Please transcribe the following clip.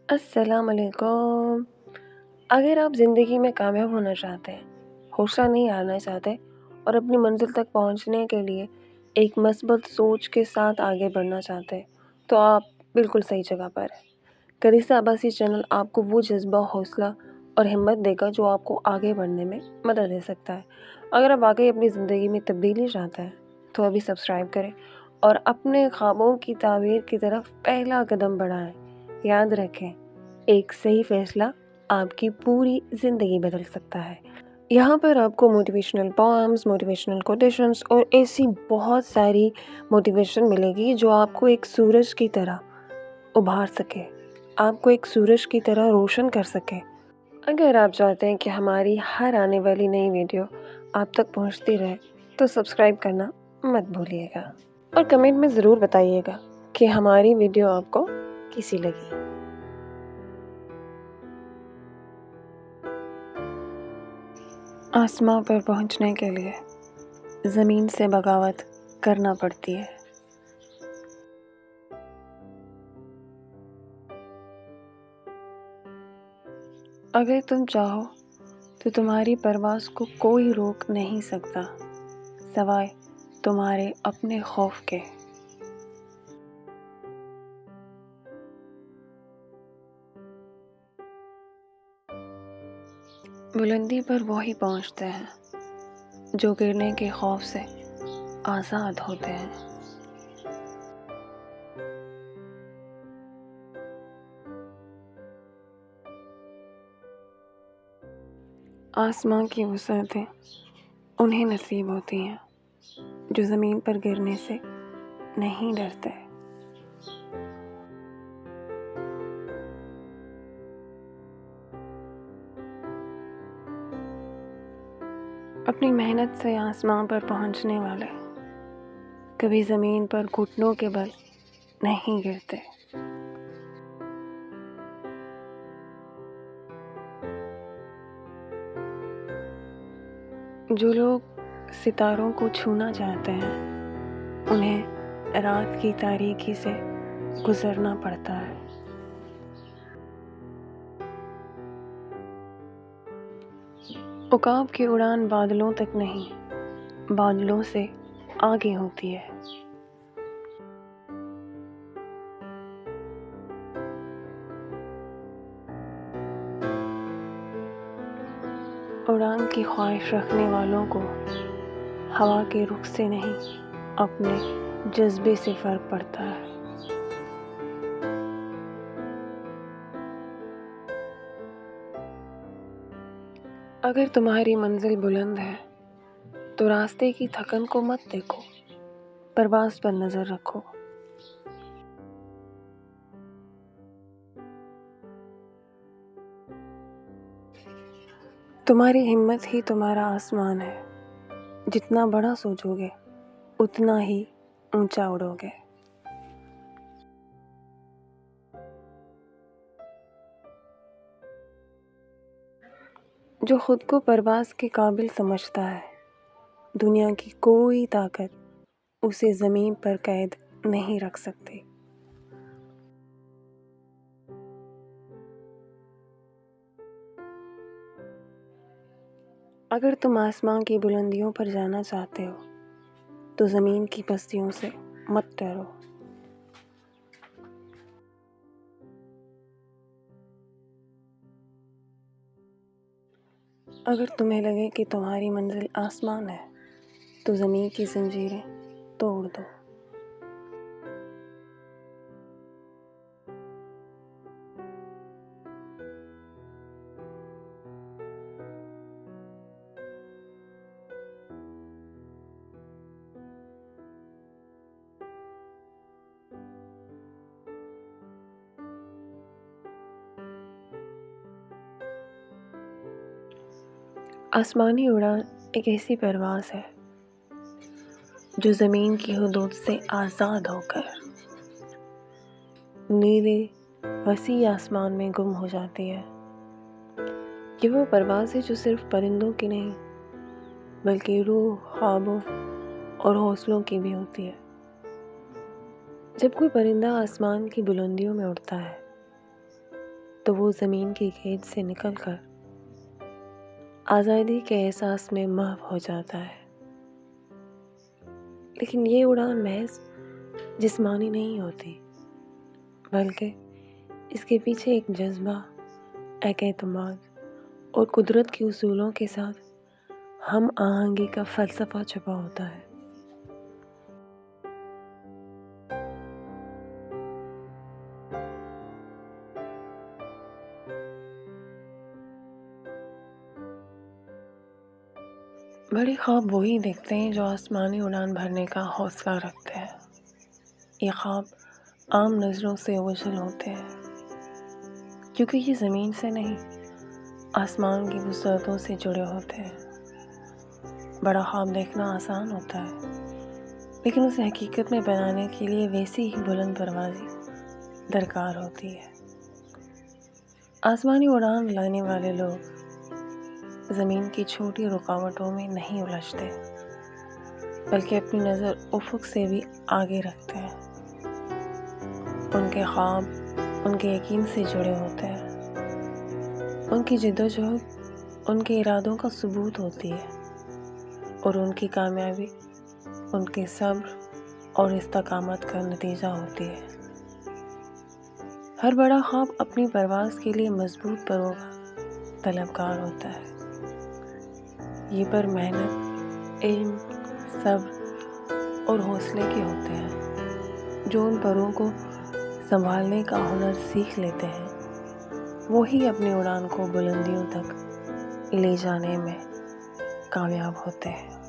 السلام علیکم۔ اگر آپ زندگی میں کامیاب ہونا چاہتے ہیں، حوصلہ نہیں ہارنا چاہتے اور اپنی منزل تک پہنچنے کے لیے ایک مثبت سوچ کے ساتھ آگے بڑھنا چاہتے ہیں تو آپ بالکل صحیح جگہ پر ہیں۔ کریسا عباسی چینل آپ کو وہ جذبہ، حوصلہ اور ہمت دے گا جو آپ کو آگے بڑھنے میں مدد دے سکتا ہے۔ اگر آپ واقعی اپنی زندگی میں تبدیلی چاہتے ہیں تو ابھی سبسکرائب کریں اور اپنے خوابوں کی تعبیر کی طرف پہلا قدم بڑھائیں۔ یاد رکھیں، ایک صحیح فیصلہ آپ کی پوری زندگی بدل سکتا ہے۔ یہاں پر آپ کو موٹیویشنل پوئمز، موٹیویشنل کوٹیشنز اور ایسی بہت ساری موٹیویشن ملے گی جو آپ کو ایک سورج کی طرح ابھار سکے، آپ کو ایک سورج کی طرح روشن کر سکے۔ اگر آپ چاہتے ہیں کہ ہماری ہر آنے والی نئی ویڈیو آپ تک پہنچتی رہے تو سبسکرائب کرنا مت بھولیے گا اور کمنٹ میں ضرور بتائیے گا کہ ہماری ویڈیو آپ کو کیسی لگی۔ آسمان پر پہنچنے کے لیے زمین سے بغاوت کرنا پڑتی ہے۔ اگر تم چاہو تو تمہاری پرواز کو کوئی روک نہیں سکتا سوائے تمہارے اپنے خوف کے۔ بلندی پر وہی پہنچتے ہیں جو گرنے کے خوف سے آزاد ہوتے ہیں۔ آسمان کی وسعتیں انہیں نصیب ہوتی ہیں جو زمین پر گرنے سے نہیں ڈرتے۔ اپنی محنت سے آسمان پر پہنچنے والے کبھی زمین پر گھٹنوں کے بل نہیں گرتے۔ جو لوگ ستاروں کو چھونا چاہتے ہیں انہیں رات کی تاریکی سے گزرنا پڑتا ہے۔ عقاب کی اڑان بادلوں تک نہیں، بادلوں سے آگے ہوتی ہے۔ اڑان کی خواہش رکھنے والوں کو ہوا کے رخ سے نہیں، اپنے جذبے سے فرق پڑتا ہے۔ اگر تمہاری منزل بلند ہے تو راستے کی تھکن کو مت دیکھو، پرواز پر نظر رکھو۔ تمہاری ہمت ہی تمہارا آسمان ہے، جتنا بڑا سوچو گے اتنا ہی اونچا اڑو گے۔ جو خود کو پرواز کے قابل سمجھتا ہے، دنیا کی کوئی طاقت اسے زمین پر قید نہیں رکھ سکتی۔ اگر تم آسمان کی بلندیوں پر جانا چاہتے ہو تو زمین کی پستیوں سے مت ڈرو۔ اگر تمہیں لگے کہ تمہاری منزل آسمان ہے تو زمین کی زنجیریں توڑ دو۔ آسمانی اڑان ایک ایسی پرواز ہے جو زمین کی حدود سے آزاد ہو کر نیلے وسیع آسمان میں گم ہو جاتی ہے۔ یہ وہ پرواز ہے جو صرف پرندوں کی نہیں بلکہ روح، خوابوں اور حوصلوں کی بھی ہوتی ہے۔ جب کوئی پرندہ آسمان کی بلندیوں میں اڑتا ہے تو وہ زمین کی گھیٹ سے نکل کر آزادی کے احساس میں محو ہو جاتا ہے۔ لیکن یہ اڑان محض جسمانی نہیں ہوتی، بلکہ اس کے پیچھے ایک جذبہ، ایک اعتماد اور قدرت کے اصولوں کے ساتھ ہم آہنگی کا فلسفہ چھپا ہوتا ہے۔ بڑے خواب وہی دیکھتے ہیں جو آسمانی اڑان بھرنے کا حوصلہ رکھتے ہیں۔ یہ خواب عام نظروں سے اوجھل ہوتے ہیں کیونکہ یہ زمین سے نہیں، آسمان کی وسعتوں سے جڑے ہوتے ہیں۔ بڑا خواب دیکھنا آسان ہوتا ہے، لیکن اسے حقیقت میں بنانے کے لیے ویسی ہی بلند پروازی درکار ہوتی ہے۔ آسمانی اڑان لانے والے لوگ زمین کی چھوٹی رکاوٹوں میں نہیں الجھتے، بلکہ اپنی نظر افق سے بھی آگے رکھتے ہیں۔ ان کے خواب ان کے یقین سے جڑے ہوتے ہیں، ان کی جدوجہد ان کے ارادوں کا ثبوت ہوتی ہے، اور ان کی کامیابی ان کے صبر اور استقامت کا نتیجہ ہوتی ہے۔ ہر بڑا خواب اپنی پرواز کے لیے مضبوط پروں کا طلبگار ہوتا ہے۔ یہ پر محنت، علم، صبر اور حوصلے کے ہوتے ہیں۔ جو ان پروں کو سنبھالنے کا ہنر سیکھ لیتے ہیں، وہی اپنی اڑان کو بلندیوں تک لے جانے میں کامیاب ہوتے ہیں۔